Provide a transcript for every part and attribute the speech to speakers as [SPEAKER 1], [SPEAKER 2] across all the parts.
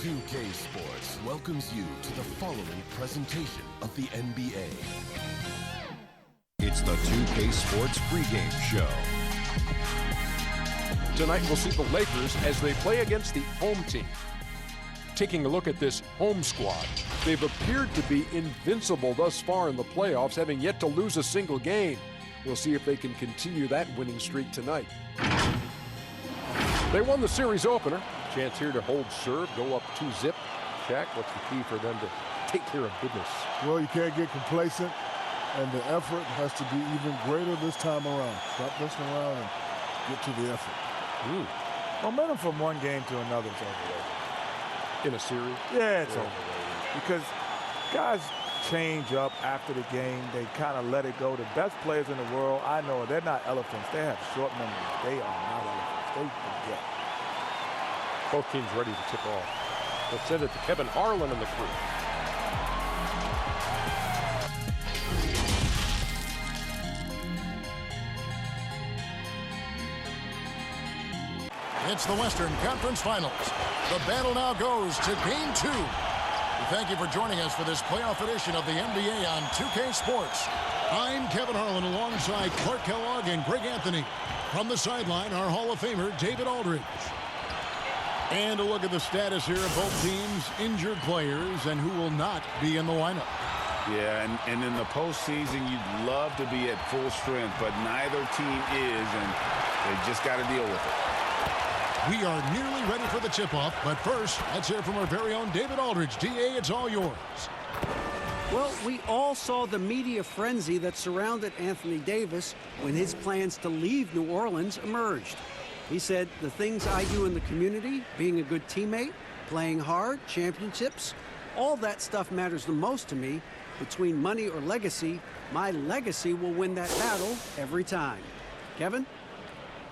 [SPEAKER 1] 2K Sports welcomes you to the following presentation of the NBA.
[SPEAKER 2] It's the 2K Sports pregame show.
[SPEAKER 3] Tonight we'll see the Lakers as they play against the home team. Taking a look at this home squad, they've appeared to be invincible thus far in the playoffs, having yet to lose a single game. We'll see if they can continue that winning streak tonight. They won the series opener. Chance here to hold serve, go up 2-zip. Shaq, what's the key for them to take care of business?
[SPEAKER 4] Well, you can't get complacent, and the effort has to be even greater this time around. Stop messing around and get to the effort.
[SPEAKER 5] Momentum from one game to another is overrated.
[SPEAKER 3] In a series?
[SPEAKER 5] Yeah, it's overrated. Because guys change up after the game. They kind of let it go. The best players in the world, I know, they're not elephants. They have short memories. They are not elephants. They forget.
[SPEAKER 3] Both teams ready to tip off. Let's send it to Kevin Harlan and the crew.
[SPEAKER 6] It's the Western Conference Finals. The battle now goes to Game 2. We thank you for joining us for this playoff edition of the NBA on 2K Sports. I'm Kevin Harlan alongside Clark Kellogg and Greg Anthony. From the sideline, our Hall of Famer, David Aldridge. And a look at the status here of both teams' injured players and who will not be in the lineup.
[SPEAKER 7] Yeah, and in the postseason, you'd love to be at full strength, but neither team is, and they just got to deal with it.
[SPEAKER 6] We are nearly ready for the tip-off, but first, let's hear from our very own David Aldridge. DA, it's all yours.
[SPEAKER 8] Well, we all saw the media frenzy that surrounded Anthony Davis when his plans to leave New Orleans emerged. He said, the things I do in the community, being a good teammate, playing hard, championships, all that stuff matters the most to me. Between money or legacy, my legacy will win that battle every time. Kevin?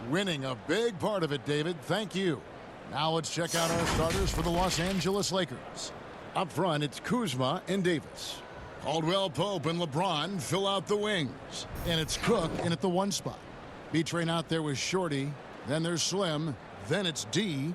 [SPEAKER 6] Winning a big part of it, David. Thank you. Now let's check out our starters for the Los Angeles Lakers. Up front, it's Kuzma and Davis. Caldwell Pope and LeBron fill out the wings. And it's Cook in at the 1 spot. B-Train out there with Shorty. Then there's Slim. Then it's D.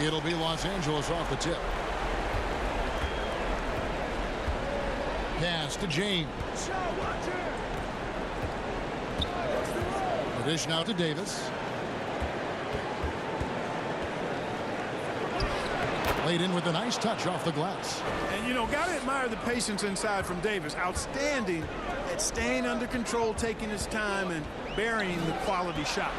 [SPEAKER 6] It'll be Los Angeles off the tip. Pass to James. The dish now to Davis. Laid in with a nice touch off the glass.
[SPEAKER 9] And, you know, got to admire the patience inside from Davis. Outstanding at staying under control, taking his time, and burying the quality shot.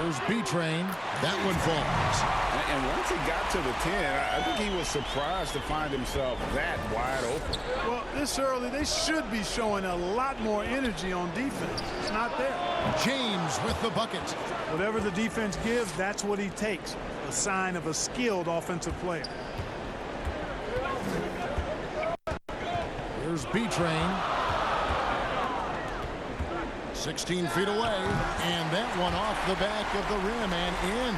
[SPEAKER 6] Here's B-Train. That one falls.
[SPEAKER 7] And once he got to the 10, I think he was surprised to find himself that wide open.
[SPEAKER 9] Well, this early, they should be showing a lot more energy on defense. It's not there.
[SPEAKER 6] James with the bucket.
[SPEAKER 9] Whatever the defense gives, that's what he takes. A sign of a skilled offensive player.
[SPEAKER 6] Here's B-Train. 16 feet away, and that one off the back of the rim and in.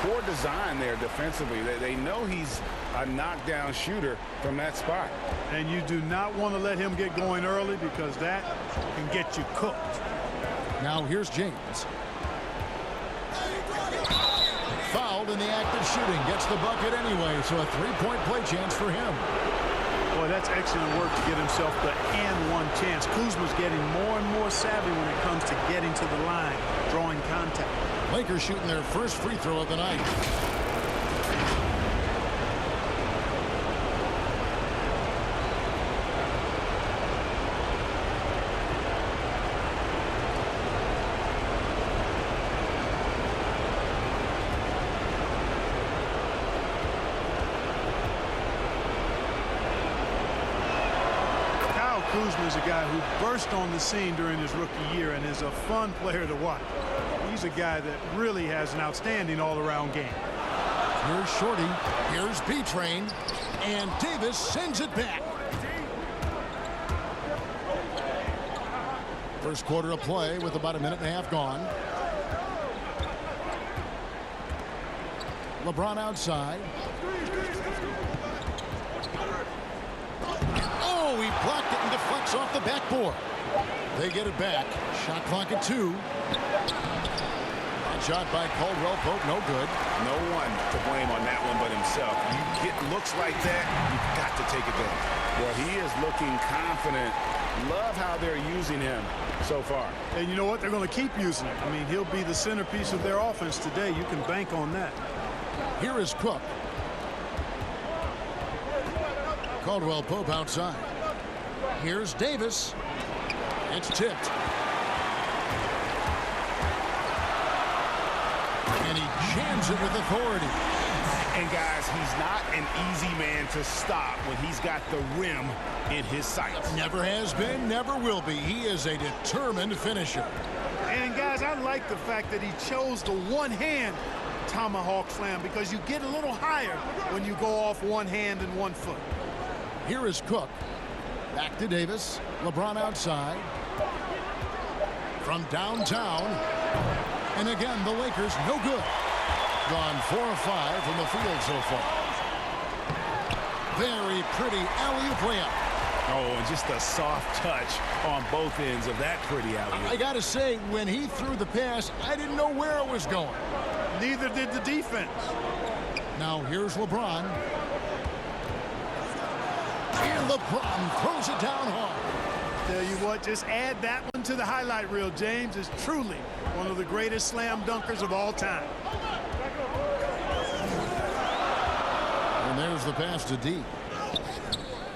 [SPEAKER 7] Poor design there defensively. They know he's a knockdown shooter from that spot.
[SPEAKER 9] And you do not want to let him get going early because that can get you cooked.
[SPEAKER 6] Now here's James. Fouled in the act of shooting. Gets the bucket anyway, so a three-point play chance for him.
[SPEAKER 9] Boy, that's excellent work to get himself the and-one chance. Kuzma's getting more and more savvy when it comes to getting to the line, drawing contact.
[SPEAKER 6] Lakers shooting their first free throw of the night.
[SPEAKER 9] Kuzma is a guy who burst on the scene during his rookie year and is a fun player to watch. He's a guy that really has an outstanding all-around game.
[SPEAKER 6] Here's Shorty. Here's B-Train. And Davis sends it back. First quarter of play with about a minute and a half gone. LeBron outside. Oh, he blocked it and deflects off the backboard. They get it back. Shot clock at 2. That shot by Caldwell Pope, no good.
[SPEAKER 7] No one to blame on that one but himself. You get looks like that, you've got to take advantage. Well, he is looking confident. Love how they're using him so far.
[SPEAKER 9] And you know what? They're going to keep using him. I mean, he'll be the centerpiece of their offense today. You can bank on that.
[SPEAKER 6] Here is Cook. Caldwell Pope outside. Here's Davis. It's tipped. And he jams it with authority.
[SPEAKER 7] And guys, he's not an easy man to stop when he's got the rim in his sights.
[SPEAKER 6] Never has been, never will be. He is a determined finisher.
[SPEAKER 9] And guys, I like the fact that he chose the one-hand tomahawk slam because you get a little higher when you go off one hand and 1 foot.
[SPEAKER 6] Here is Cook. Back to Davis. LeBron outside. From downtown. And again, the Lakers no good. Gone 4 of 5 from the field so far. Very pretty alley-oop layup.
[SPEAKER 7] Oh, and just a soft touch on both ends of that pretty alley-oop.
[SPEAKER 6] I gotta say, when he threw the pass, I didn't know where it was going.
[SPEAKER 9] Neither did the defense.
[SPEAKER 6] Now here's LeBron. And LeBron throws it down hard.
[SPEAKER 9] Tell you what, just add that one to the highlight reel. James is truly one of the greatest slam dunkers of all time.
[SPEAKER 6] And there's the pass to D.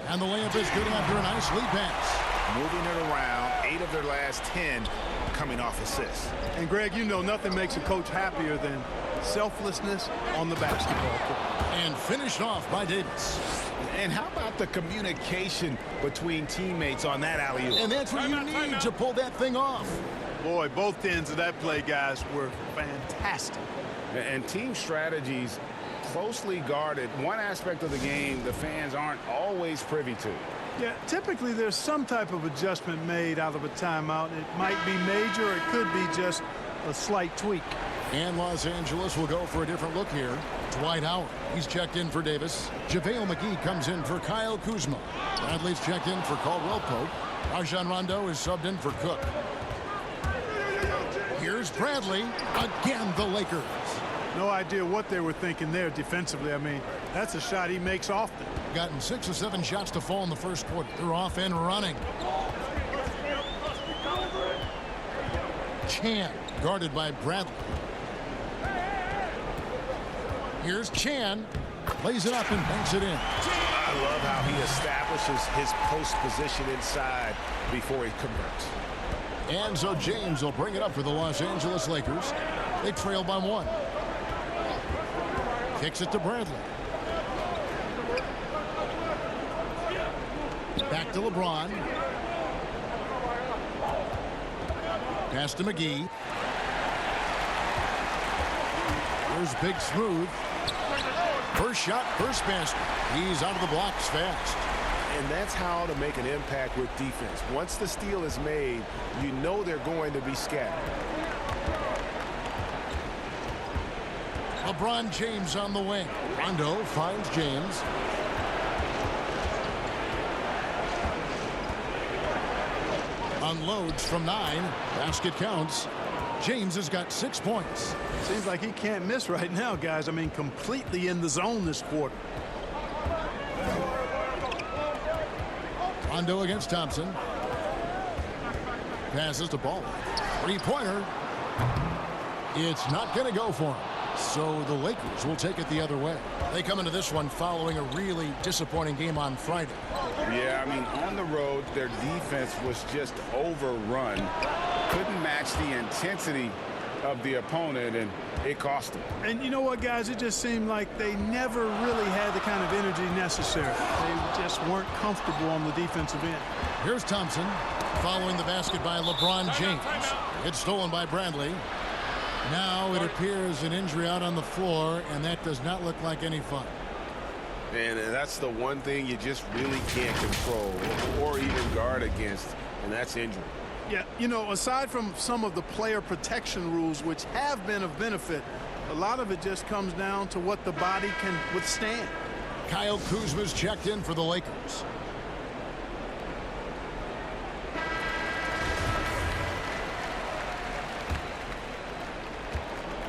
[SPEAKER 6] And the layup is good after a nice lead pass.
[SPEAKER 7] Moving it around, 8 of their last 10 coming off assists.
[SPEAKER 9] And Greg, you know nothing makes a coach happier than selflessness on the basketball court.
[SPEAKER 6] And finished off by Davis.
[SPEAKER 7] And how about the communication between teammates on that alley-oop?
[SPEAKER 6] And that's what you need to pull that thing off.
[SPEAKER 9] Boy, both ends of that play, guys, were fantastic.
[SPEAKER 7] And team strategies closely guarded. One aspect of the game the fans aren't always privy to.
[SPEAKER 9] Yeah, typically there's some type of adjustment made out of a timeout. It might be major, or it could be just a slight tweak.
[SPEAKER 6] And Los Angeles will go for a different look here. Dwight Howard, he's checked in for Davis. JaVale McGee comes in for Kyle Kuzma. Bradley's checked in for Caldwell Pope. Rajon Rondo is subbed in for Cook. Here's Bradley. Again, the Lakers.
[SPEAKER 9] No idea what they were thinking there defensively. I mean, that's a shot he makes often.
[SPEAKER 6] Gotten 6 or 7 shots to fall in the first quarter. They're off and running. Chan, guarded by Bradley. Here's Chan. Plays it up and banks it in.
[SPEAKER 7] I love how he establishes his post position inside before he converts.
[SPEAKER 6] And so James will bring it up for the Los Angeles Lakers. They trail by 1. Kicks it to Bradley. Back to LeBron. Pass to McGee. Here's Big Smooth. First shot, first basket. He's out of the blocks fast.
[SPEAKER 3] And that's how to make an impact with defense. Once the steal is made, you know they're going to be scattered.
[SPEAKER 6] LeBron James on the wing. Rondo finds James. Unloads from 9. Basket counts. James has got 6 points.
[SPEAKER 9] Seems like he can't miss right now, guys. I mean, completely in the zone this quarter.
[SPEAKER 6] Rondo against Thompson. Passes to Ball. 3-pointer. It's not going to go for him. So the Lakers will take it the other way. They come into this one following a really disappointing game on Friday.
[SPEAKER 7] Yeah, I mean, on the road, their defense was just overrun. Couldn't match the intensity of the opponent, and it cost them.
[SPEAKER 9] And you know what, guys? It just seemed like they never really had the kind of energy necessary. They just weren't comfortable on the defensive end.
[SPEAKER 6] Here's Thompson following the basket by LeBron James. It's stolen by Bradley. Now it appears an injury out on the floor, and that does not look like any fun.
[SPEAKER 3] And that's the one thing you just really can't control or even guard against, and that's injury.
[SPEAKER 9] Yeah, you know, aside from some of the player protection rules, which have been of benefit, a lot of it just comes down to what the body can withstand.
[SPEAKER 6] Kyle Kuzma's checked in for the Lakers.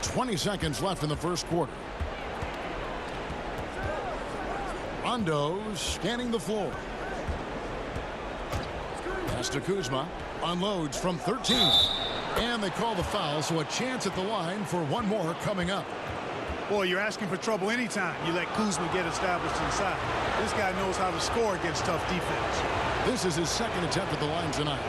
[SPEAKER 6] "20 seconds left in the first quarter. Rondo scanning the floor. Pass to Kuzma. Unloads from 13. And they call the foul, so a chance at the line for one more coming up.
[SPEAKER 9] Boy, you're asking for trouble anytime you let Kuzma get established inside. This guy knows how to score against tough defense.
[SPEAKER 6] This is his second attempt at the line tonight.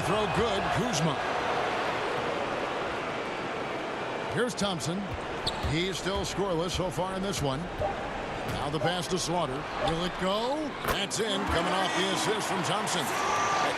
[SPEAKER 6] Throw good. Kuzma. Here's Thompson. He's still scoreless so far in this one. Now the pass to Slaughter. Will it go? That's in. Coming off the assist from Thompson.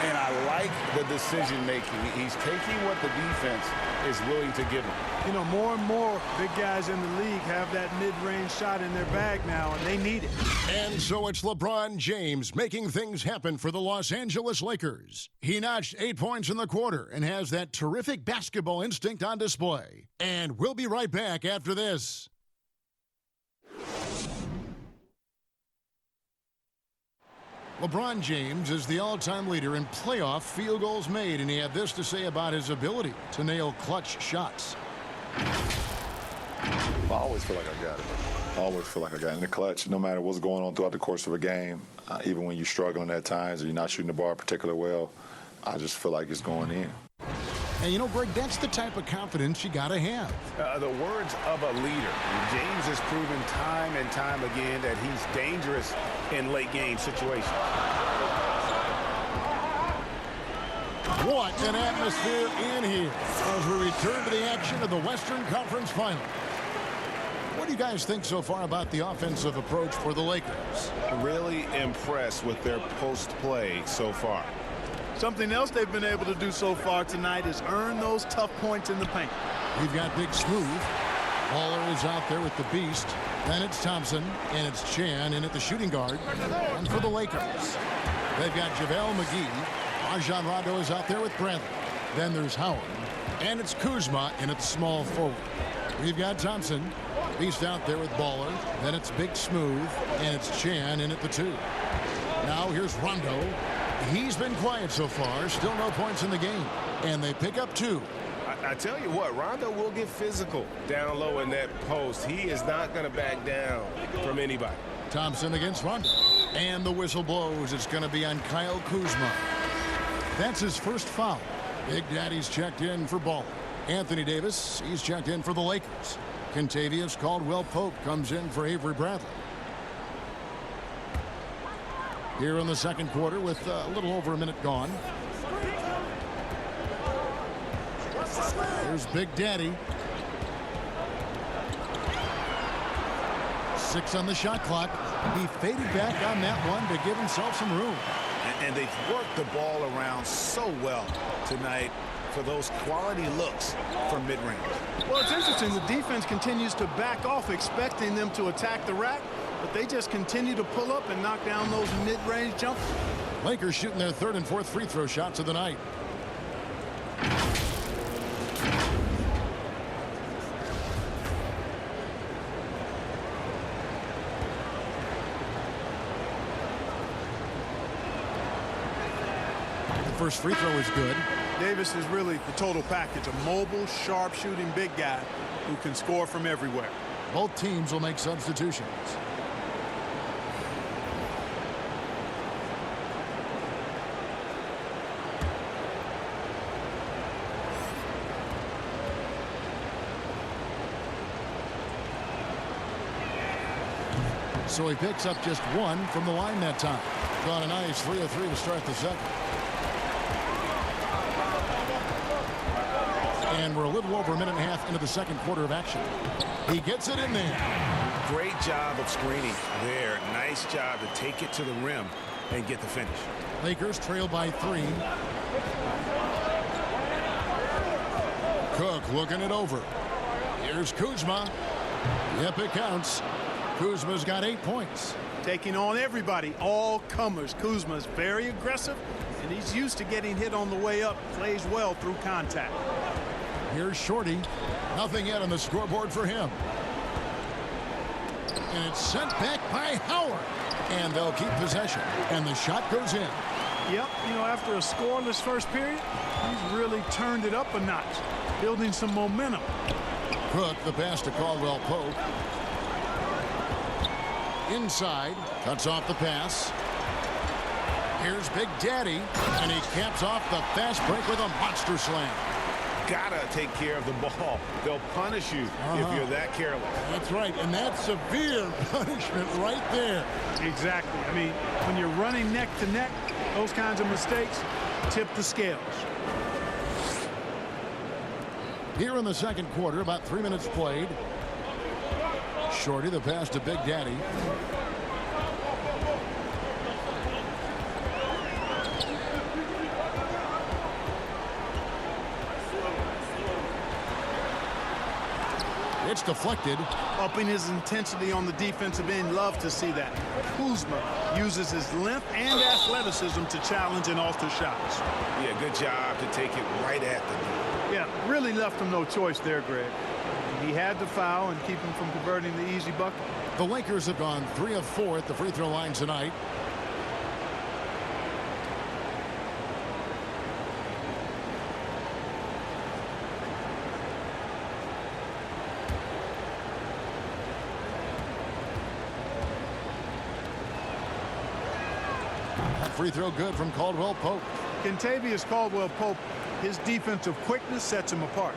[SPEAKER 7] And I like the decision making. He's taking what the defense is willing to give him.
[SPEAKER 9] You know, more and more big guys in the league have that mid-range shot in their bag now, and they need it.
[SPEAKER 6] And so it's LeBron James making things happen for the Los Angeles Lakers. He notched 8 points in the quarter and has that terrific basketball instinct on display. And we'll be right back after this. LeBron James is the all-time leader in playoff field goals made, and he had this to say about his ability to nail clutch shots.
[SPEAKER 10] I always feel like I got it. I always feel like I got it in the clutch, no matter what's going on throughout the course of a game. Even when you're struggling at times or you're not shooting the ball particularly well, I just feel like it's going in.
[SPEAKER 6] And you know, Greg, that's the type of confidence you got to have.
[SPEAKER 7] The words of a leader. James has proven time and time again that he's dangerous in late game situations.
[SPEAKER 6] What an atmosphere in here as we return to the action of the Western Conference Final. What do you guys think so far about the offensive approach for the Lakers?
[SPEAKER 7] Really impressed with their post play so far.
[SPEAKER 9] Something else they've been able to do so far tonight is earn those tough points in the paint.
[SPEAKER 6] We've got Big Smooth. Baller is out there with the beast. Then it's Thompson, and it's Chan in at the shooting guard. And for the Lakers, they've got JaVale McGee. Rajon Rondo is out there with Bradley. Then there's Howard. And it's Kuzma in at the small forward. We've got Thompson. Beast out there with Baller. Then it's Big Smooth, and it's Chan in at the 2. Now here's Rondo. He's been quiet so far. Still no points in the game. And they pick up 2.
[SPEAKER 7] I tell you what, Rondo will get physical down low in that post. He is not going to back down from anybody.
[SPEAKER 6] Thompson against Rondo. And the whistle blows. It's going to be on Kyle Kuzma. That's his first foul. Big Daddy's checked in for Ball. Anthony Davis, he's checked in for the Lakers. Kentavious Caldwell-Pope comes in for Avery Bradley. Here in the second quarter with a little over a minute gone. Here's Big Daddy. 6 on the shot clock. He faded back on that one to give himself some room.
[SPEAKER 5] And they've worked the ball around so well tonight for those quality looks from mid-range.
[SPEAKER 9] Well, it's interesting. The defense continues to back off, expecting them to attack the rack, but they just continue to pull up and knock down those mid-range jumpers.
[SPEAKER 6] Lakers shooting their 3rd and 4th free throw shots of the night. First free throw is good.
[SPEAKER 9] Davis is really the total package, a mobile, sharp-shooting big guy who can score from everywhere.
[SPEAKER 6] Both teams will make substitutions. So he picks up just 1 from the line that time. Drawn a nice 3 of 3 to start the second. And we're a little over a minute and a half into the second quarter of action. He gets it in there.
[SPEAKER 7] Great job of screening there. Nice job to take it to the rim and get the finish.
[SPEAKER 6] Lakers trail by 3. Cook looking it over. Here's Kuzma. Yep, it counts. Kuzma's got 8 points.
[SPEAKER 9] Taking on everybody, all comers. Kuzma's very aggressive, and he's used to getting hit on the way up. Plays well through contact.
[SPEAKER 6] Here's Shorty. Nothing yet on the scoreboard for him. And it's sent back by Howard. And they'll keep possession. And the shot goes in.
[SPEAKER 9] Yep, you know, after a scoreless first period, he's really turned it up a notch, building some momentum.
[SPEAKER 6] Cook, the pass to Caldwell Pope. Inside, cuts off the pass. Here's Big Daddy, and he caps off the fast break with a monster slam.
[SPEAKER 7] Gotta take care of the ball. They'll punish you if you're that careless.
[SPEAKER 6] That's right, and that's severe punishment right there.
[SPEAKER 9] Exactly. I mean, when you're running neck to neck, those kinds of mistakes tip the scales.
[SPEAKER 6] Here in the second quarter, about 3 minutes played. Shorty, the pass to Big Daddy. It's deflected.
[SPEAKER 9] Upping his intensity on the defensive end. Love to see that. Kuzma uses his length and athleticism to challenge and alter shots.
[SPEAKER 7] Yeah, good job to take it right at the knee.
[SPEAKER 9] Yeah, really left him no choice there, Greg. He had to foul and keep him from converting the easy bucket.
[SPEAKER 6] The Lakers have gone 3 of 4 at the free throw line tonight. Free throw good from Caldwell Pope.
[SPEAKER 9] Kentavious Caldwell Pope, his defensive quickness sets him apart.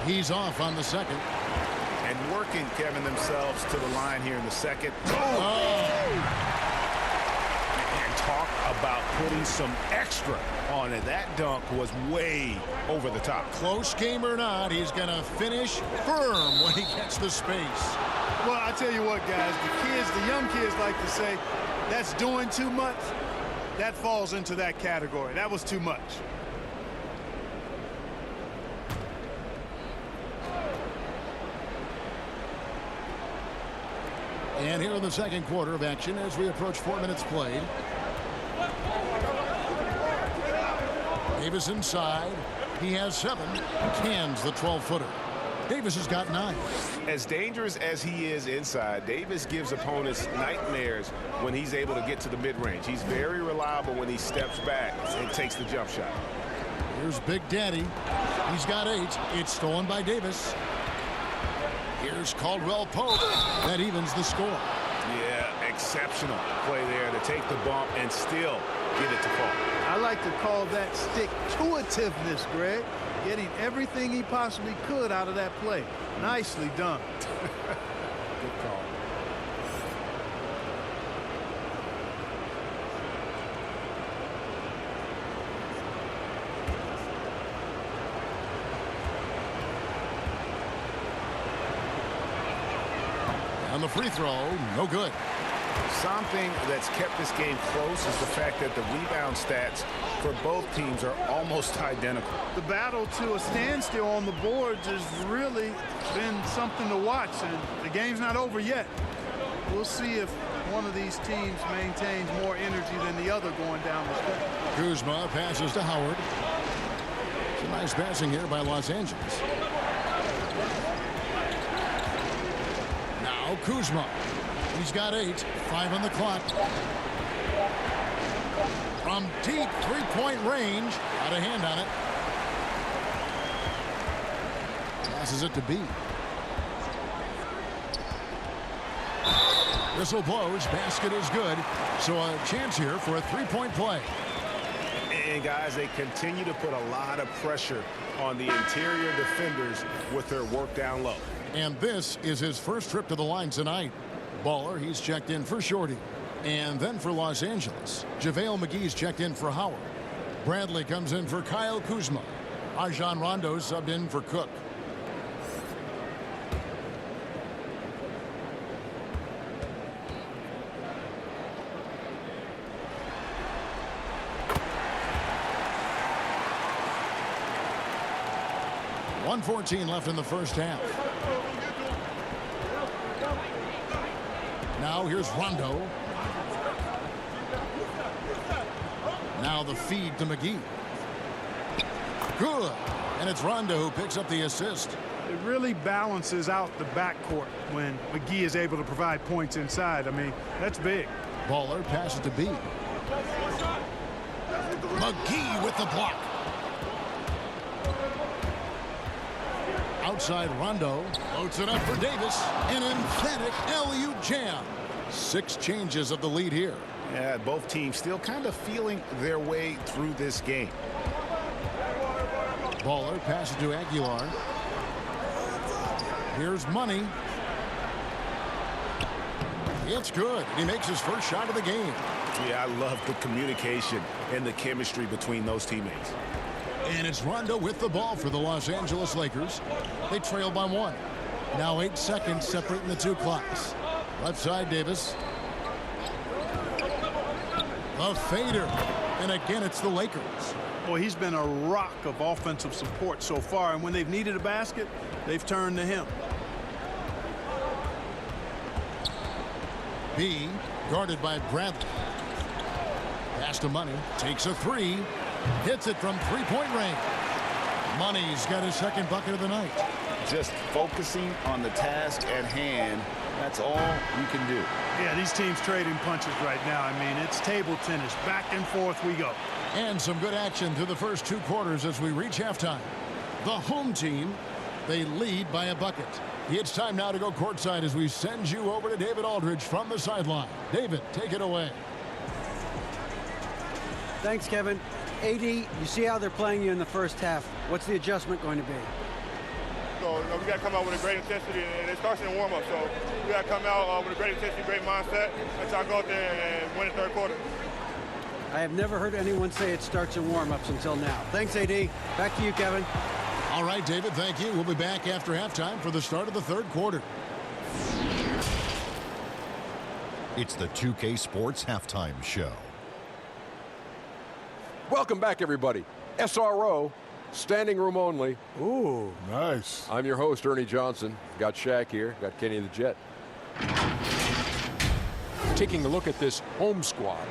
[SPEAKER 6] He's off on the second.
[SPEAKER 7] And working, Kevin, themselves to the line here in the second. Talk about putting some extra on it. That dunk was way over the top.
[SPEAKER 6] Close game or not, he's going to finish firm when he gets the space.
[SPEAKER 9] Well, I tell you what, guys, the young kids like to say, that's doing too much. That falls into that category. That was too much.
[SPEAKER 6] And here in the second quarter of action as we approach 4 minutes played. Davis inside. He has 7. Cans the 12-footer. Davis has got 9.
[SPEAKER 7] As dangerous as he is inside, Davis gives opponents nightmares when he's able to get to the mid-range. He's very reliable when he steps back and takes the jump shot.
[SPEAKER 6] Here's Big Daddy. He's got 8. It's stolen by Davis. Here's Caldwell Pope. That evens the score.
[SPEAKER 7] Yeah, exceptional play there to take the bump and still get it to fall.
[SPEAKER 9] I like to call that stick-to-itiveness, Greg. Getting everything he possibly could out of that play. Nicely done.
[SPEAKER 7] Good call.
[SPEAKER 6] On the free throw, no good.
[SPEAKER 7] Something that's kept this game close is the fact that the rebound stats for both teams are almost identical.
[SPEAKER 9] The battle to a standstill on the boards has really been something to watch, and the game's not over yet. We'll see if one of these teams maintains more energy than the other going down the stretch.
[SPEAKER 6] Kuzma passes to Howard. Some nice passing here by Los Angeles. Now Kuzma. He's got 8. 5 on the clock. From deep three-point range. Got a hand on it. Passes it to B. Whistle blows. Basket is good. So a chance here for a three-point play.
[SPEAKER 7] And guys, they continue to put a lot of pressure on the interior defenders with their work down low.
[SPEAKER 6] And this is his first trip to the line tonight. Baller, he's checked in for Shorty. And then for Los Angeles, JaVale McGee's checked in for Howard. Bradley comes in for Kyle Kuzma. Rajon Rondo subbed in for Cook. .114 left in the first half. Now here's Rondo. Now the feed to McGee. Good. And it's Rondo who picks up the assist.
[SPEAKER 9] It really balances out the backcourt when McGee is able to provide points inside. I mean, that's big.
[SPEAKER 6] Baller passes to B. McGee with the block. Outside Rondo. Loads it up for Davis. An emphatic LU jam. 6 changes of the lead here.
[SPEAKER 7] Yeah, both teams still kind of feeling their way through this game.
[SPEAKER 6] Baller passes to Aguilar. Here's Money. It's good. He makes his first shot of the game.
[SPEAKER 7] Yeah, I love the communication and the chemistry between those teammates.
[SPEAKER 6] And it's Rondo with the ball for the Los Angeles Lakers. They trail by 1. Now 8 seconds separating the 2 clocks. Left side, Davis. A fader. And again, it's the Lakers.
[SPEAKER 9] Boy, he's been a rock of offensive support so far, and when they've needed a basket, they've turned to him.
[SPEAKER 6] B, guarded by Bradley. Pass to Money. Takes a 3. Hits it from 3-point range. Money's got his second bucket of the night.
[SPEAKER 7] Just focusing on the task at hand. That's all you can do.
[SPEAKER 9] Yeah, these teams trading punches right now. I mean, it's table tennis. Back and forth we go.
[SPEAKER 6] And some good action through the first 2 quarters as we reach halftime. The home team, they lead by a bucket. It's time now to go courtside as we send you over to David Aldridge from the sideline. David, take it away.
[SPEAKER 8] Thanks, Kevin. AD, you see how they're playing you in the first half. What's the adjustment going to be?
[SPEAKER 11] So we got to come out with a great intensity, and it starts in the warm-up. So we got to come out with a great intensity, great mindset. Let's try to go out there and win the third quarter.
[SPEAKER 8] I have never heard anyone say it starts in warm-ups until now. Thanks, AD. Back to you, Kevin.
[SPEAKER 6] All right, David, thank you. We'll be back after halftime for the start of the third quarter.
[SPEAKER 2] It's the 2K Sports Halftime Show.
[SPEAKER 3] Welcome back, everybody. SRO, standing room only.
[SPEAKER 4] Ooh, nice.
[SPEAKER 3] I'm your host, Ernie Johnson. Got Shaq here. Got Kenny the Jet. Taking a look at this home squad.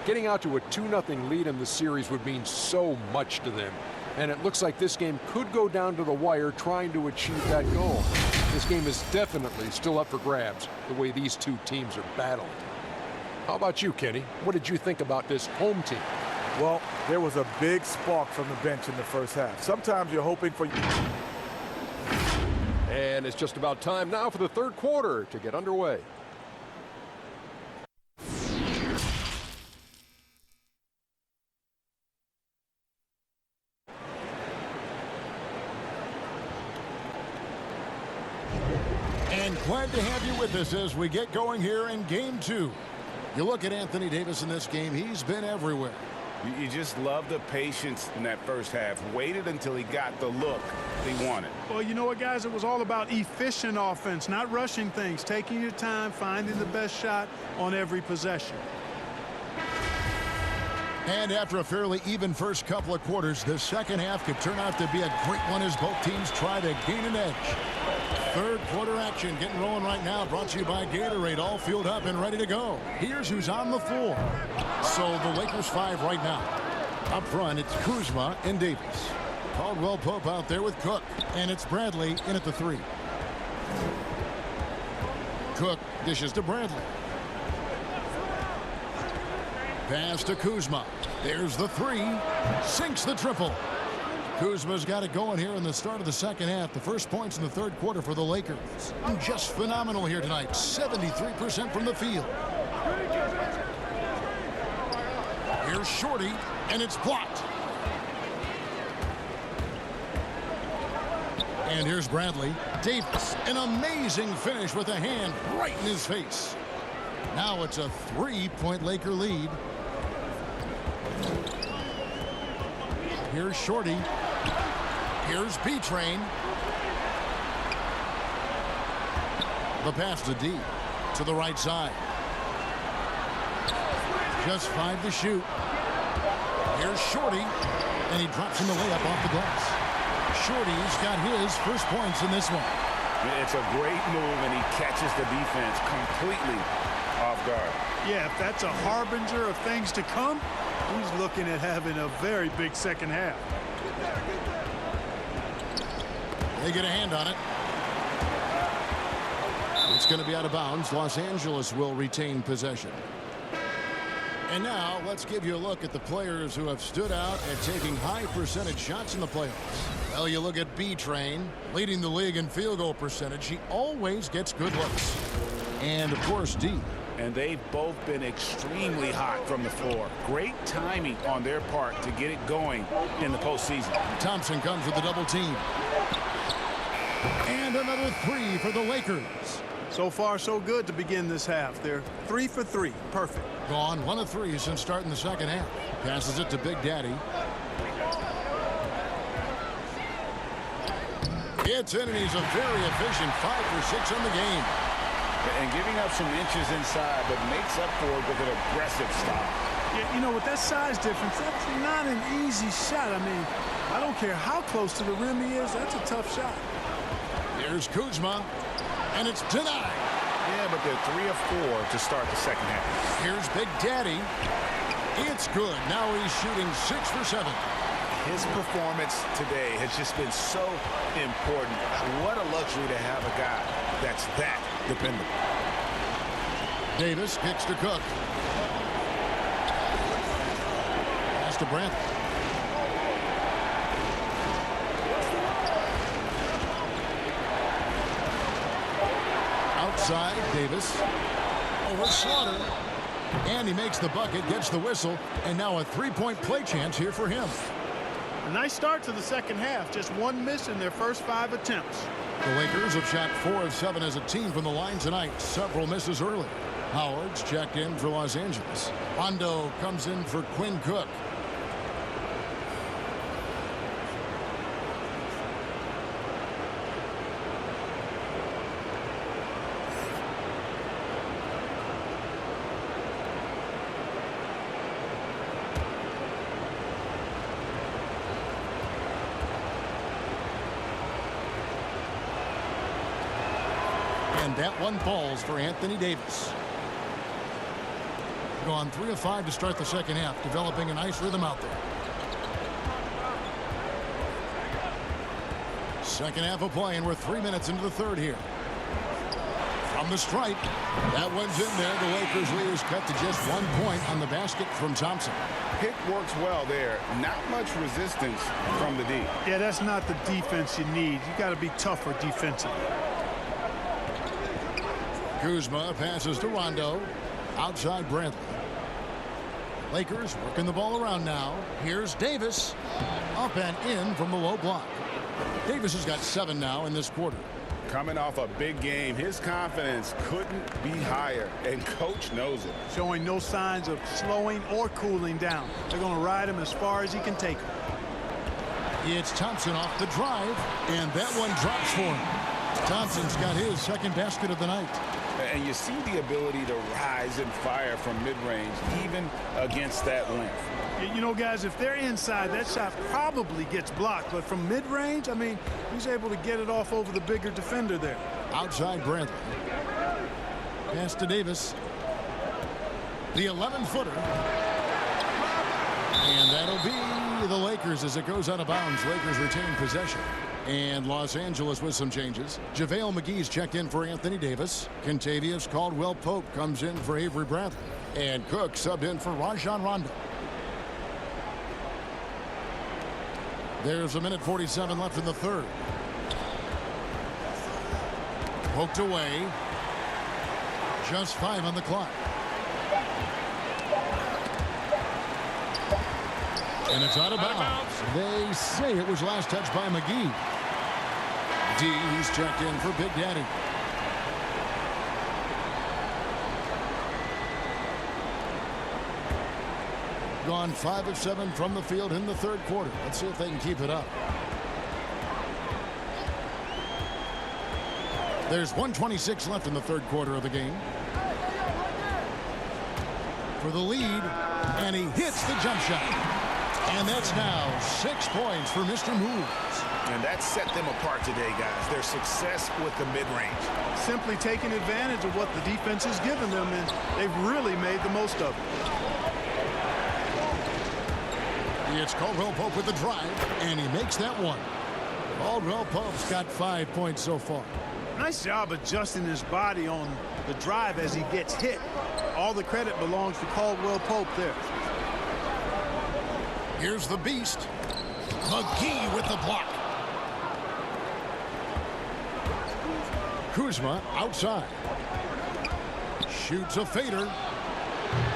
[SPEAKER 3] Getting out to a 2-0 lead in the series would mean so much to them. And it looks like this game could go down to the wire trying to achieve that goal. This game is definitely still up for grabs, the way these 2 teams are battling. How about you, Kenny? What did you think about this home team?
[SPEAKER 5] Well, there was a big spark from the bench in the first half. Sometimes you're hoping for...
[SPEAKER 3] And it's just about time now for the third quarter to get underway.
[SPEAKER 6] And glad to have you with us as we get going here in game 2. You look at Anthony Davis in this game, he's been everywhere.
[SPEAKER 7] You just love the patience in that first half. Waited until he got the look he wanted.
[SPEAKER 9] Well, you know what, guys? It was all about efficient offense, not rushing things, taking your time, finding the best shot on every possession.
[SPEAKER 6] And after a fairly even first couple of quarters, the second half could turn out to be a great one as both teams try to gain an edge. Third quarter action getting rolling right now, brought to you by Gatorade, all fueled up and ready to go. Here's who's on the floor. So the Lakers 5 right now. Up front, it's Kuzma and Davis. Caldwell Pope out there with Cook, and it's Bradley in at the 3. Cook dishes to Bradley. Pass to Kuzma. There's the 3. Sinks the triple. Kuzma's got it going here in the start of the second half. The first points in the third quarter for the Lakers. Just phenomenal here tonight. 73% from the field. Here's Shorty, and it's blocked. And here's Bradley. Davis, an amazing finish with a hand right in his face. Now it's a 3-point Laker lead. Here's Shorty. Here's B-Train. The pass to D. To the right side. Just 5 to shoot. Here's Shorty. And he drops in the layup off the glass. Shorty's got his first points in this one.
[SPEAKER 7] It's a great move, and he catches the defense completely off guard.
[SPEAKER 9] Yeah, if that's a harbinger of things to come, he's looking at having a very big second half.
[SPEAKER 6] They get a hand on it. It's going to be out of bounds. Los Angeles will retain possession. And now let's give you a look at the players who have stood out at taking high percentage shots in the playoffs. Well, you look at B-Train, leading the league in field goal percentage. He always gets good looks. And, of course, D.
[SPEAKER 7] And they've both been extremely hot from the floor. Great timing on their part to get it going in the postseason.
[SPEAKER 6] Thompson comes with a double team. And another 3 for the Lakers.
[SPEAKER 9] So far, so good to begin this half. They're 3 for 3. Perfect.
[SPEAKER 6] Gone 1 of 3 since starting the second half. Passes it to Big Daddy. It's in, and he's a very efficient 5 for 6 in the game.
[SPEAKER 7] And giving up some inches inside, but makes up for it with an aggressive stop.
[SPEAKER 9] Yeah, you know, with that size difference, that's not an easy shot. I mean, I don't care how close to the rim he is. That's a tough shot.
[SPEAKER 6] Here's Kuzma, and it's denied.
[SPEAKER 7] Yeah, but they're 3 of 4 to start the second half.
[SPEAKER 6] Here's Big Daddy. It's good. Now he's shooting 6 for 7.
[SPEAKER 7] His performance today has just been so important. What a luxury to have a guy that's that dependable.
[SPEAKER 6] Davis kicks to Cook. Pass to Brent. Outside, Davis. Over Slaughter. And he makes the bucket, gets the whistle, and now a 3-point play chance here for him.
[SPEAKER 9] A nice start to the second half. Just 1 miss in their first 5 attempts.
[SPEAKER 6] The Lakers have shot 4 of 7 as a team from the line tonight. Several misses early. Howard's checked in for Los Angeles. Rondo comes in for Quinn Cook. And that one falls for Anthony Davis. Gone 3 of 5 to start the second half, developing a nice rhythm out there. Second half of play, and we're 3 minutes into the third here. From the stripe, that one's in there. The Lakers lead is cut to just 1 point on the basket from Thompson.
[SPEAKER 7] Pick works well there. Not much resistance from the D.
[SPEAKER 9] Yeah, that's not the defense you need. You got to be tougher defensively.
[SPEAKER 6] Kuzma passes to Rondo. Outside Bradley. Lakers working the ball around now. Here's Davis. Up and in from the low block. Davis has got 7 now in this quarter.
[SPEAKER 7] Coming off a big game, his confidence couldn't be higher, and coach knows it.
[SPEAKER 9] Showing no signs of slowing or cooling down. They're going to ride him as far as he can take him.
[SPEAKER 6] It's Thompson off the drive, and that one drops for him. Thompson's got his second basket of the night.
[SPEAKER 7] And you see the ability to rise and fire from mid-range, even against that length.
[SPEAKER 9] You know, guys, if they're inside, that shot probably gets blocked. But from mid-range, I mean, he's able to get it off over the bigger defender there.
[SPEAKER 6] Outside Bradley. Pass to Davis. The 11-footer. And that'll be the Lakers as it goes out of bounds. Lakers retain possession. And Los Angeles with some changes. JaVale McGee's checked in for Anthony Davis. Kentavious Caldwell-Pope comes in for Avery Bradley. And Cook subbed in for Rajon Rondo. There's 1:47 left in the third. Poked away. Just 5 on the clock. And it's out of bounds. They say it was last touched by McGee. D, he's checked in for Big Daddy. Gone 5 of 7 from the field in the third quarter. Let's see if they can keep it up. There's 1:26 left in the third quarter of the game. For the lead, and he hits the jump shot. And that's now 6 points for Mr. Moves.
[SPEAKER 7] And that set them apart today, guys. Their success with the mid-range.
[SPEAKER 9] Simply taking advantage of what the defense has given them, and they've really made the most of it.
[SPEAKER 6] It's Caldwell Pope with the drive, and he makes that one. Caldwell Pope's got 5 points so far.
[SPEAKER 9] Nice job adjusting his body on the drive as he gets hit. All the credit belongs to Caldwell Pope there.
[SPEAKER 6] Here's the beast. McGee with the block. Kuzma outside. Shoots a fader.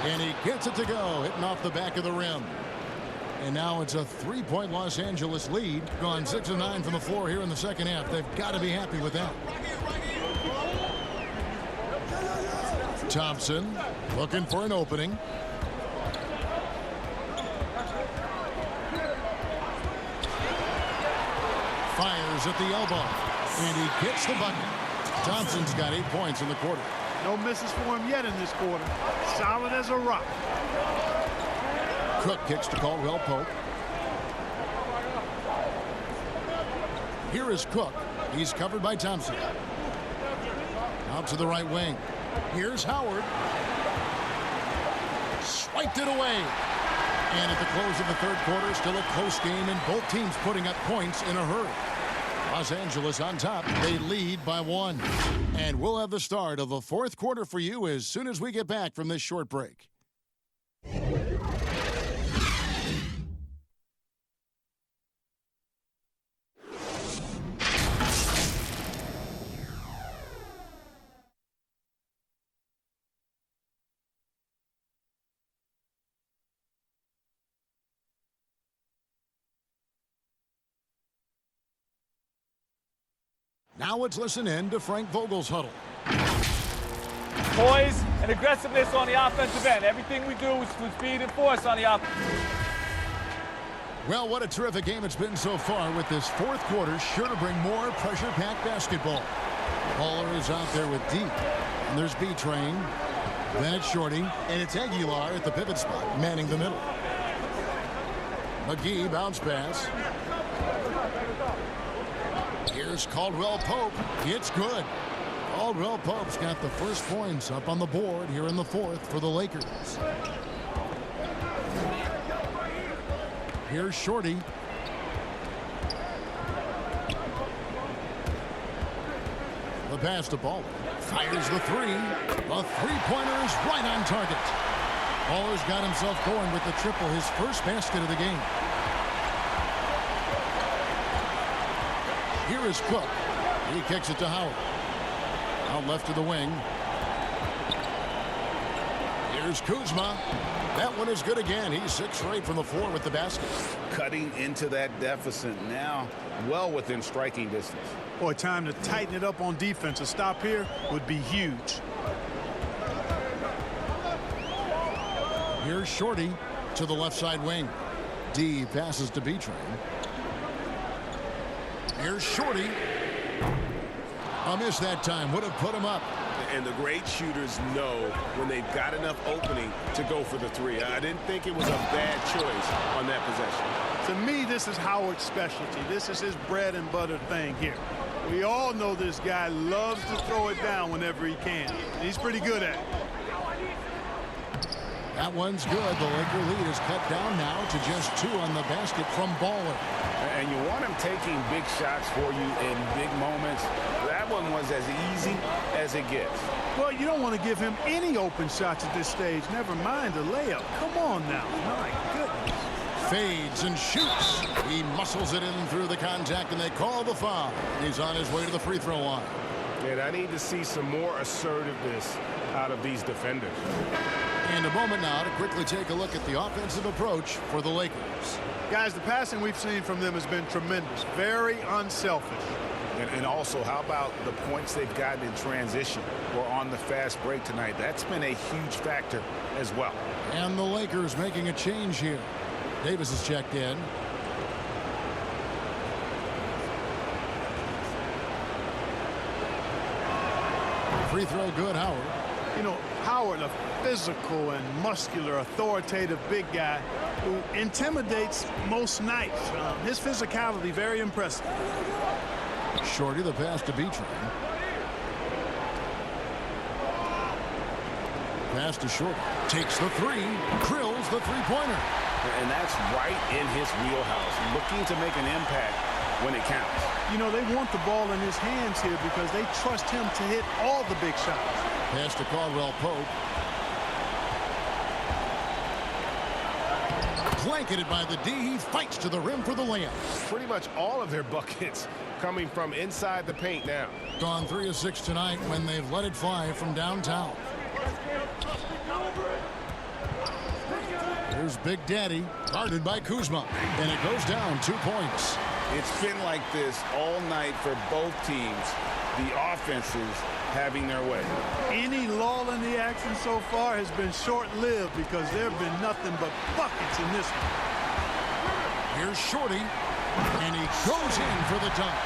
[SPEAKER 6] And he gets it to go, hitting off the back of the rim. And now it's a 3-point Los Angeles lead. Gone 6 of 9 from the floor here in the second half. They've got to be happy with that. Thompson looking for an opening. Fires at the elbow. And he gets the bucket. Thompson's got 8 points in the quarter.
[SPEAKER 9] No misses for him yet in this quarter. Solid as a rock.
[SPEAKER 6] Cook kicks to Caldwell Pope. Here is Cook. He's covered by Thompson. Out to the right wing. Here's Howard. Swiped it away. And at the close of the third quarter, still a close game, and both teams putting up points in a hurry. Los Angeles on top. They lead by 1. And we'll have the start of the fourth quarter for you as soon as we get back from this short break. Now let's listen in to Frank Vogel's huddle.
[SPEAKER 12] Poise and aggressiveness on the offensive end. Everything we do is with speed and force on the offense.
[SPEAKER 6] Well, what a terrific game it's been so far, with this fourth quarter sure to bring more pressure-packed basketball. Baller is out there with D. And there's B-Train. Then it's Shorty. And it's Aguilar at the pivot spot, manning the middle. McGee bounce pass. Here's Caldwell Pope. It's good. Caldwell Pope's got the first points up on the board here in the fourth for the Lakers. Here's Shorty. The pass to Baller. Fires the three. The three-pointer is right on target. Baller's got himself going with the triple, his first basket of the game. Here is Cook. He kicks it to Howard. Out left to the wing. Here's Kuzma. That one is good again. He's 6 for 8 from the floor with the basket.
[SPEAKER 7] Cutting into that deficit now, well within striking distance.
[SPEAKER 9] Boy, time to tighten it up on defense. A stop here would be huge.
[SPEAKER 6] Here's Shorty to the left side wing. D passes to B-Train. Here's Shorty. A miss that time. Would have put him up.
[SPEAKER 7] And the great shooters know when they've got enough opening to go for the three. I didn't think it was a bad choice on that possession.
[SPEAKER 9] To me, this is Howard's specialty. This is his bread and butter thing here. We all know this guy loves to throw it down whenever he can. He's pretty good at it.
[SPEAKER 6] That one's good. The Laker lead is cut down now to just 2 on the basket from Baller.
[SPEAKER 7] And you want him taking big shots for you in big moments. That one was as easy as it gets.
[SPEAKER 9] Well, you don't want to give him any open shots at this stage. Never mind a layup. Come on now. My goodness.
[SPEAKER 6] Fades and shoots. He muscles it in through the contact, and they call the foul. He's on his way to the free throw line.
[SPEAKER 7] And I need to see some more assertiveness out of these defenders.
[SPEAKER 6] And a moment now to quickly take a look at the offensive approach for the Lakers.
[SPEAKER 9] Guys, the passing we've seen from them has been tremendous. Very unselfish.
[SPEAKER 7] And also, how about the points they've gotten in transition or on the fast break tonight? That's been a huge factor as well.
[SPEAKER 6] And the Lakers making a change here. Davis is checked in. Free throw good, Howard.
[SPEAKER 9] You know, Howard, a physical and muscular, authoritative big guy who intimidates most nights. His physicality, very impressive.
[SPEAKER 6] Shorty, the pass to B-Train. Pass to Shorty. Takes the three. Drills the three-pointer.
[SPEAKER 7] And that's right in his wheelhouse. Looking to make an impact when it counts.
[SPEAKER 9] You know, they want the ball in his hands here because they trust him to hit all the big shots.
[SPEAKER 6] Pass to Caldwell Pope. Blanketed by the D. He fights to the rim for the layup.
[SPEAKER 13] Pretty much all of their buckets coming from inside the paint now.
[SPEAKER 6] Gone 3 of 6 tonight when they've let it fly from downtown. Here's Big Daddy, guarded by Kuzma, and it goes down 2 points.
[SPEAKER 7] It's been like this all night for both teams. The offenses having their way.
[SPEAKER 9] Any lull in the action so far has been short-lived because there have been nothing but buckets in this one.
[SPEAKER 6] Here's Shorty, and he goes in for the dunk.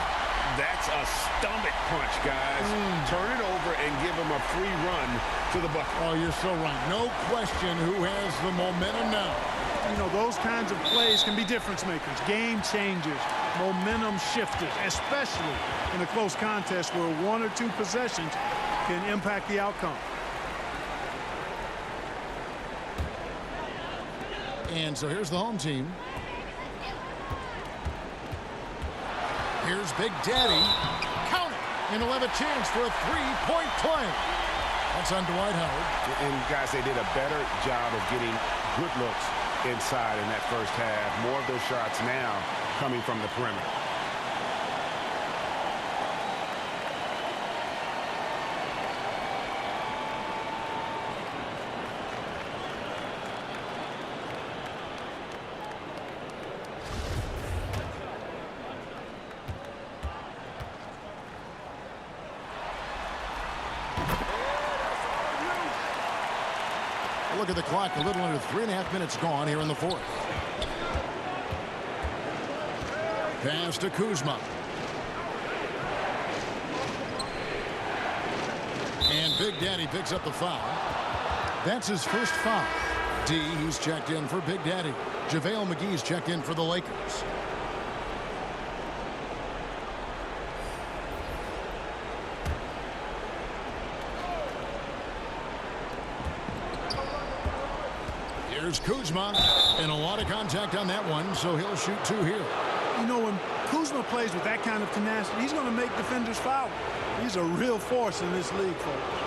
[SPEAKER 7] That's a stomach punch, guys. Turn it over and give him a free run to the bucket.
[SPEAKER 6] Oh, you're so right. No question who has the momentum now.
[SPEAKER 9] You know, those kinds of plays can be difference makers, game changers, momentum shifters, especially in a close contest where 1 or 2 possessions can impact the outcome.
[SPEAKER 6] And so here's the home team. Here's Big Daddy. Count it. And he'll have a chance for a 3-point play. That's on Dwight Howard.
[SPEAKER 7] And guys, they did a better job of getting good looks inside in that first half. More of those shots now coming from the perimeter.
[SPEAKER 6] Look at the clock, a little under 3.5 minutes gone here in the fourth. Pass to Kuzma. And Big Daddy picks up the foul. That's his first foul. D, he's checked in for Big Daddy. JaVale McGee's checked in for the Lakers. Here's Kuzma, and a lot of contact on that one, so he'll shoot 2 here.
[SPEAKER 9] You know, when Kuzma plays with that kind of tenacity, he's going to make defenders foul. He's a real force in this league, folks.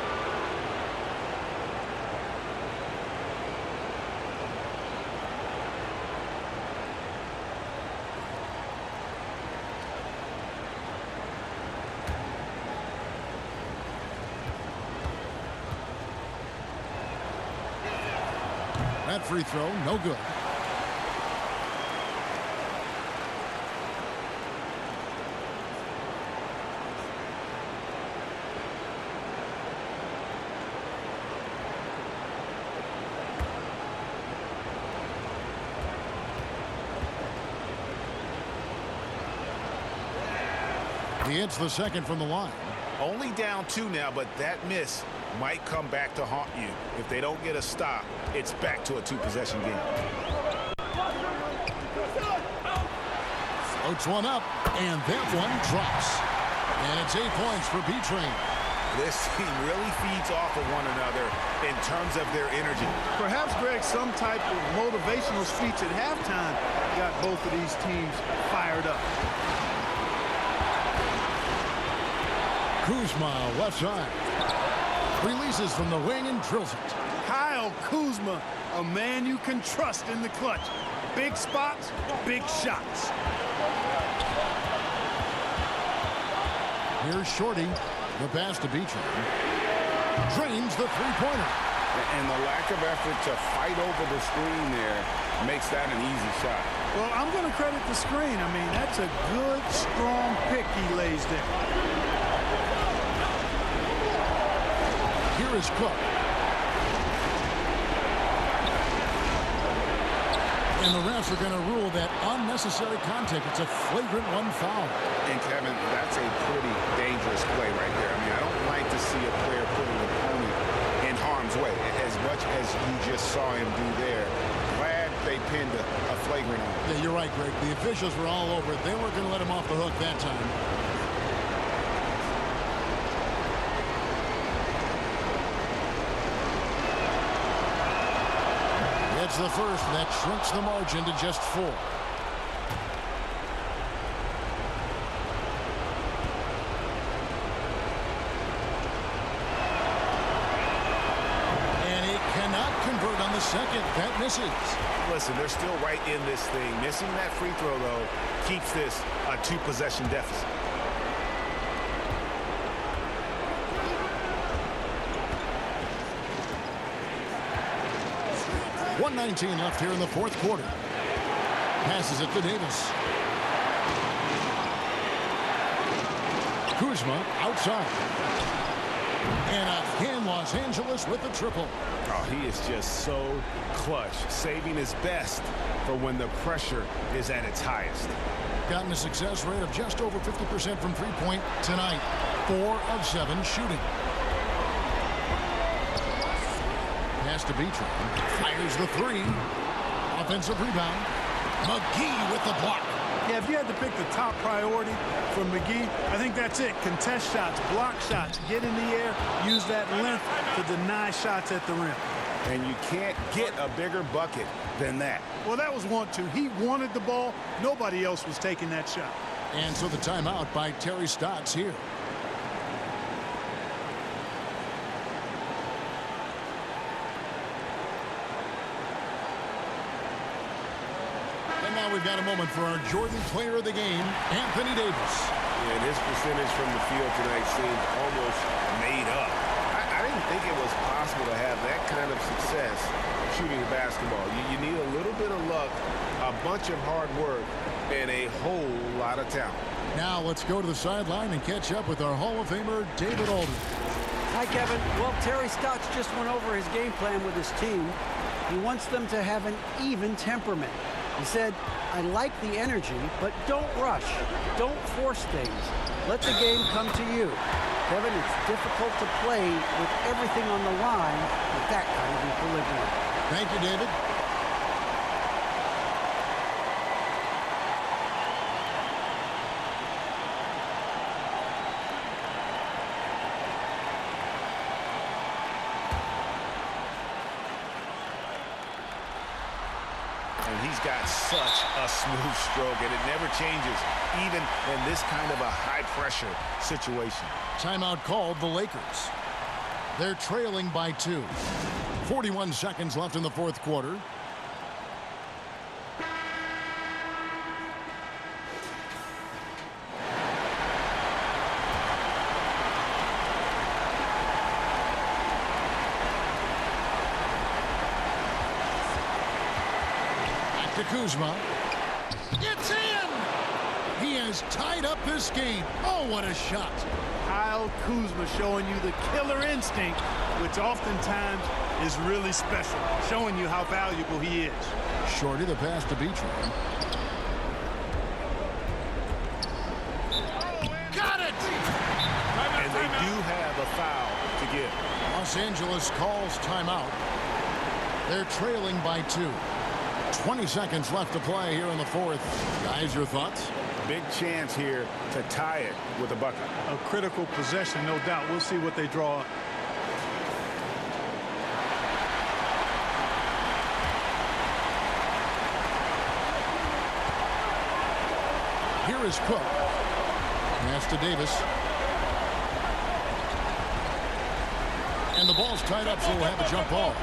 [SPEAKER 6] That free throw, no good. He hits the second from the line.
[SPEAKER 7] Only down 2 now, but that miss might come back to haunt you. If they don't get a stop, it's back to a 2-possession game.
[SPEAKER 6] Floats one up, and that one drops. And it's 8 points for B-Train.
[SPEAKER 7] This team really feeds off of one another in terms of their energy.
[SPEAKER 9] Perhaps, Greg, some type of motivational speech at halftime got both of these teams fired up.
[SPEAKER 6] Kuzma, left side. Releases from the wing and drills it.
[SPEAKER 9] Kyle Kuzma, a man you can trust in the clutch. Big spots, big shots.
[SPEAKER 6] Here's Shorty. The pass to B-Train. Drains the three-pointer.
[SPEAKER 7] And the lack of effort to fight over the screen there makes that an easy shot.
[SPEAKER 9] Well, I'm going to credit the screen. I mean, that's a good, strong pick he lays there.
[SPEAKER 6] Here is Cook. And the refs are going to rule that unnecessary contact. It's a flagrant one foul.
[SPEAKER 7] And, Kevin, that's a pretty dangerous play right there. I mean, I don't like to see a player put an opponent in harm's way, as much as you just saw him do there. Glad they pinned a flagrant on him.
[SPEAKER 6] Yeah, you're right, Greg. The officials were all over it. They weren't going to let him off the hook that time. It's the first that shrinks the margin to just 4. And he cannot convert on the second. That misses.
[SPEAKER 7] Listen, they're still right in this thing. Missing that free throw, though, keeps this a 2-possession deficit. .119 left here in the fourth quarter. Passes it to Davis. Kuzma outside. And again, Los Angeles with the triple. Oh, he is just so clutch, saving his best for when the pressure is at its highest.
[SPEAKER 6] Gotten a success rate of just over 50% from three-point tonight. 4 of 7 shooting. Pass to Beacham. Fires the 3. Offensive rebound. McGee with the block.
[SPEAKER 9] Yeah, if you had to pick the top priority for McGee, I think that's it. Contest shots, block shots, get in the air, use that length to deny shots at the rim.
[SPEAKER 7] And you can't get a bigger bucket than that.
[SPEAKER 9] Well, that was 1-2. He wanted the ball. Nobody else was taking that shot.
[SPEAKER 6] And so the timeout by Terry Stotts here. Now we've got a moment for our Jordan Player of the Game, Anthony Davis.
[SPEAKER 7] And his percentage from the field tonight seemed almost made up. I didn't think it was possible to have that kind of success shooting a basketball. You need a little bit of luck, a bunch of hard work, and a whole lot of talent.
[SPEAKER 6] Now let's go to the sideline and catch up with our Hall of Famer, David Alden.
[SPEAKER 8] Hi, Kevin. Well, Terry Stotts just went over his game plan with his team. He wants them to have an even temperament. He said, I like the energy, but don't rush. Don't force things. Let the game come to you. Kevin, it's difficult to play with everything on the line with that kind of equilibrium.
[SPEAKER 6] Thank you, David.
[SPEAKER 7] He's got such a smooth stroke, and it never changes, even in this kind of a high-pressure situation.
[SPEAKER 6] Timeout called the Lakers. They're trailing by 2. 41 seconds left in the fourth quarter. To Kuzma. It's in! He has tied up this game. Oh, what a shot.
[SPEAKER 9] Kyle Kuzma showing you the killer instinct, which oftentimes is really special, showing you how valuable he is.
[SPEAKER 6] Shorty, the pass to Beacham. Got it!
[SPEAKER 7] And they do have a foul to give.
[SPEAKER 6] Los Angeles calls timeout. They're trailing by 2. 20 seconds left to play here in the fourth. Guys, your thoughts?
[SPEAKER 7] Big chance here to tie it with a bucket.
[SPEAKER 9] A critical possession, no doubt. We'll see what they draw up.
[SPEAKER 6] Here is Cook. Pass to Davis. And the ball's tied up, so we'll have a jump ball.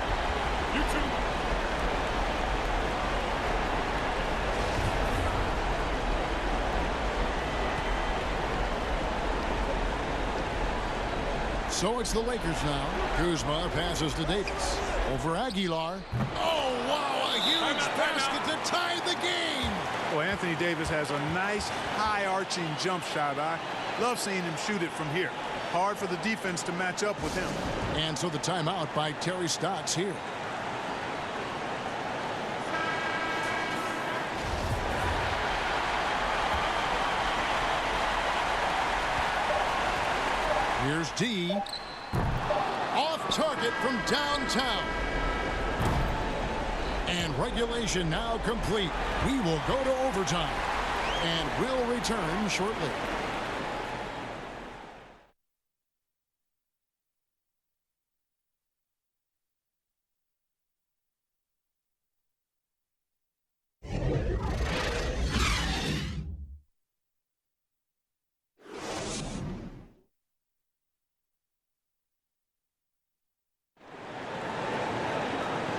[SPEAKER 6] So it's the Lakers now. Kuzma passes to Davis. Over Aguilar. Oh, wow, a huge basket to tie the game.
[SPEAKER 9] Well, Anthony Davis has a nice high-arching jump shot. I love seeing him shoot it from here. Hard for the defense to match up with him.
[SPEAKER 6] And so the timeout by Terry Stotts here. Here's D. Off target from downtown. And regulation now complete. We will go to overtime. And we'll return shortly.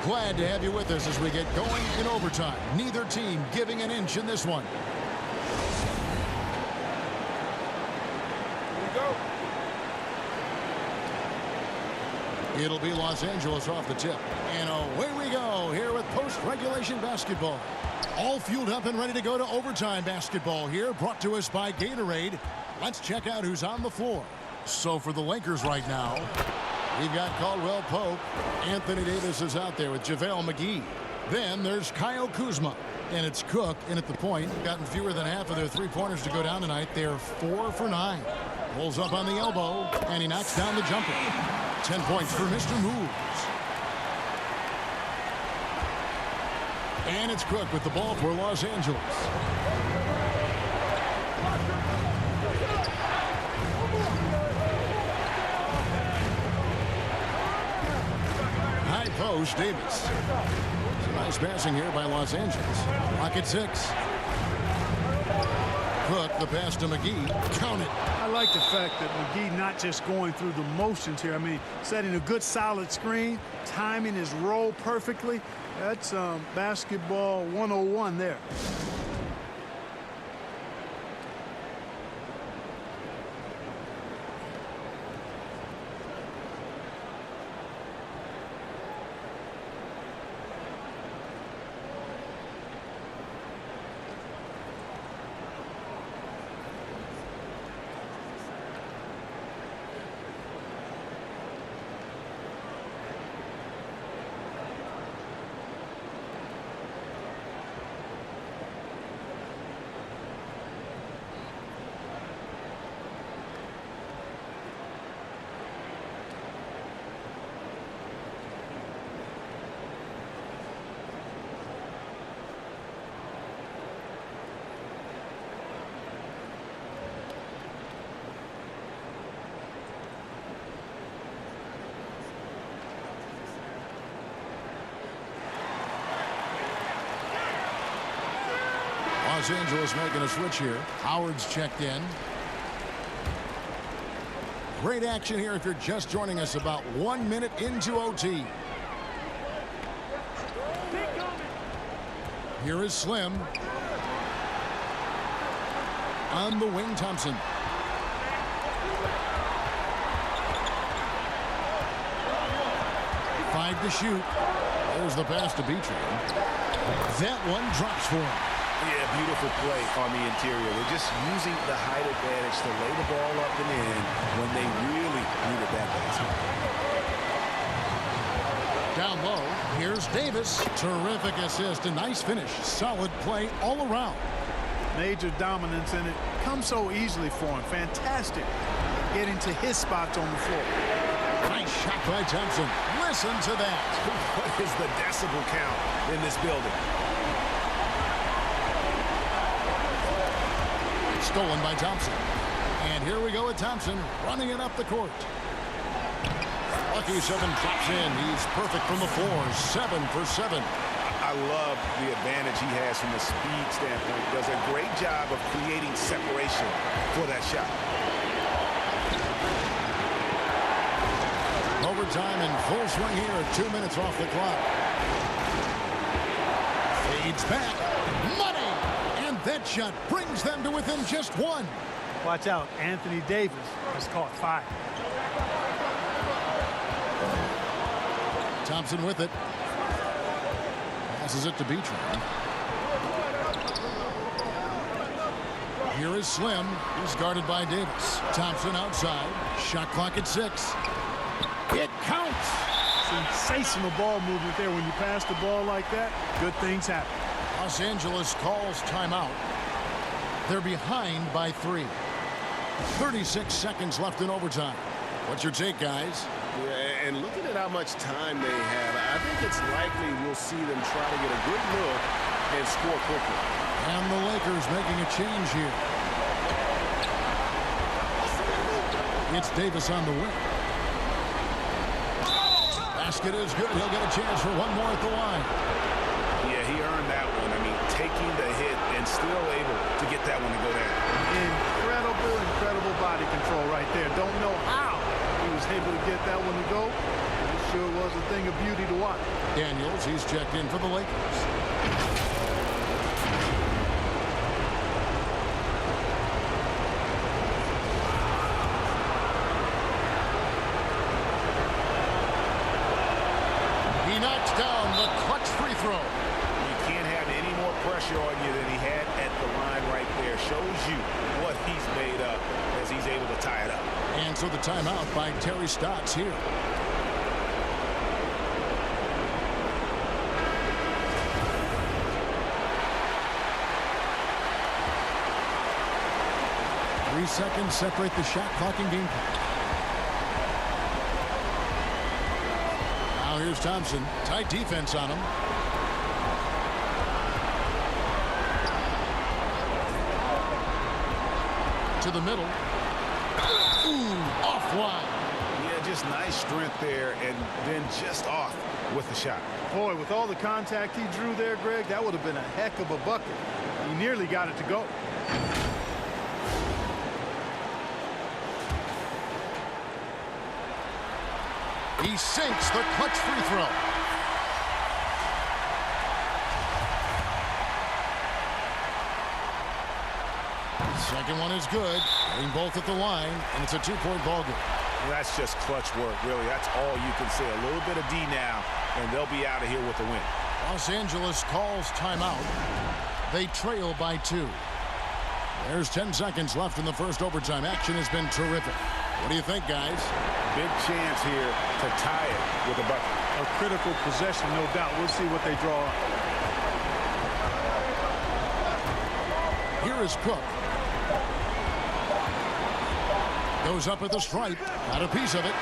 [SPEAKER 6] Glad to have you with us as we get going in overtime. Neither team giving an inch in this one. It'll be Los Angeles off the tip. And away we go here with post-regulation basketball. All fueled up and ready to go to overtime basketball here, brought to us by Gatorade. Let's check out who's on the floor. So for the Lakers right now, we've got Caldwell Pope. Anthony Davis is out there with JaVale McGee. Then there's Kyle Kuzma. And it's Cook in at the point. Gotten fewer than half of their three-pointers to go down tonight. They're 4 for 9. Pulls up on the elbow, and he knocks down the jumper. 10 points for Mr. Moves. And it's Cook with the ball for Los Angeles. High post, Davis. Some nice passing here by Los Angeles. Clock at 6. Cook, the pass to McGee. Count it.
[SPEAKER 9] I like the fact that McGee not just going through the motions here. I mean, setting a good solid screen, timing his roll perfectly. That's basketball 101 there.
[SPEAKER 6] Los Angeles making a switch here. Howard's checked in. Great action here if you're just joining us, about 1 minute into OT. Here is Slim. On the wing, Thompson. Five to shoot. There's the pass to Beatrice. That one drops for him.
[SPEAKER 7] Yeah, beautiful play on the interior. They're just using the height advantage to lay the ball up and in when they really needed that basket.
[SPEAKER 6] Down low, here's Davis. Terrific assist, a nice finish. Solid play all around.
[SPEAKER 9] Major dominance, and it comes so easily for him. Fantastic getting to his spots on the floor.
[SPEAKER 6] Nice shot by Thompson. Listen to that.
[SPEAKER 7] What is the decibel count in this building?
[SPEAKER 6] Stolen by Thompson. And here we go with Thompson running it up the court. Lucky 7 drops in. He's perfect from the floor. 7 for 7.
[SPEAKER 7] I love the advantage he has from the speed standpoint. Does a great job of creating separation for that shot.
[SPEAKER 6] Overtime in full swing here. 2 minutes off the clock. Fades back. Money! And that shot brings them to within just 1.
[SPEAKER 9] Watch out. Anthony Davis has caught fire.
[SPEAKER 6] Thompson with it. Passes it to Beachman. Here is Slim. He's guarded by Davis. Thompson outside. Shot clock at 6. It counts.
[SPEAKER 9] Sensational ball movement there. When you pass the ball like that, good things happen.
[SPEAKER 6] Los Angeles calls timeout. They're behind by 3. 36 seconds left in overtime. What's your take, guys?
[SPEAKER 7] Yeah, and looking at how much time they have, I think it's likely we'll see them try to get a good look and score quickly.
[SPEAKER 6] And the Lakers making a change here. It's Davis on the wing. Basket is good. He'll get a chance for one more at the line.
[SPEAKER 7] Yeah, he earned that one. I mean, taking the hit and still able to get that one to go down.
[SPEAKER 9] Incredible body control right there. Don't know how he was able to get that one to go. It sure was a thing of beauty to watch.
[SPEAKER 6] Daniels, he's checked in for the Lakers. He knocks down the clutch free throw.
[SPEAKER 7] You can't have any more pressure on you than he had at the line right there. Shows you what he's made up as he's able to tie it up.
[SPEAKER 6] And so the timeout by Terry Stotts here. Three seconds separate the shot clock and game clock. Now here's Thompson. Tight defense on him. To the middle. Ooh, offline.
[SPEAKER 7] Yeah, just nice strength there and then just off with the shot.
[SPEAKER 9] Boy, with all the contact he drew there, Greg, that would have been a heck of a bucket. He nearly got it to go.
[SPEAKER 6] He sinks the clutch free throw. Second one is good. Getting both at the line, and it's a 2-point ball game.
[SPEAKER 7] Well, that's just clutch work, really. That's all you can say. A little bit of D now, and they'll be out of here with the win.
[SPEAKER 6] Los Angeles calls timeout. They trail by 2. There's 10 seconds left in the first overtime. Action has been terrific. What do you think, guys?
[SPEAKER 7] Big chance here to tie it with a bucket.
[SPEAKER 9] A critical possession, no doubt. We'll see what they draw up.
[SPEAKER 6] Here is Cook. Goes up at the stripe. Got a piece of it.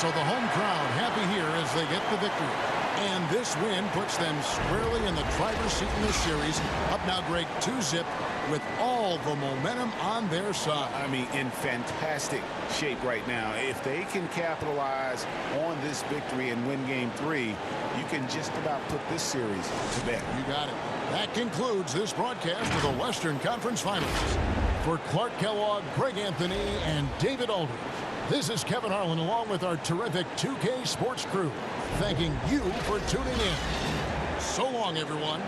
[SPEAKER 6] So the home crowd happy here as they get the victory. And this win puts them squarely in the driver's seat in this series. Up now, Greg, 2-zip with all the momentum on their side.
[SPEAKER 7] I mean, in fantastic shape right now. If they can capitalize on this victory and win game 3, you can just about put this series to bed.
[SPEAKER 6] You got it. That concludes this broadcast of the Western Conference Finals. For Clark Kellogg, Greg Anthony, and David Aldridge, this is Kevin Harlan along with our terrific 2K Sports crew, thanking you for tuning in. So long, everyone.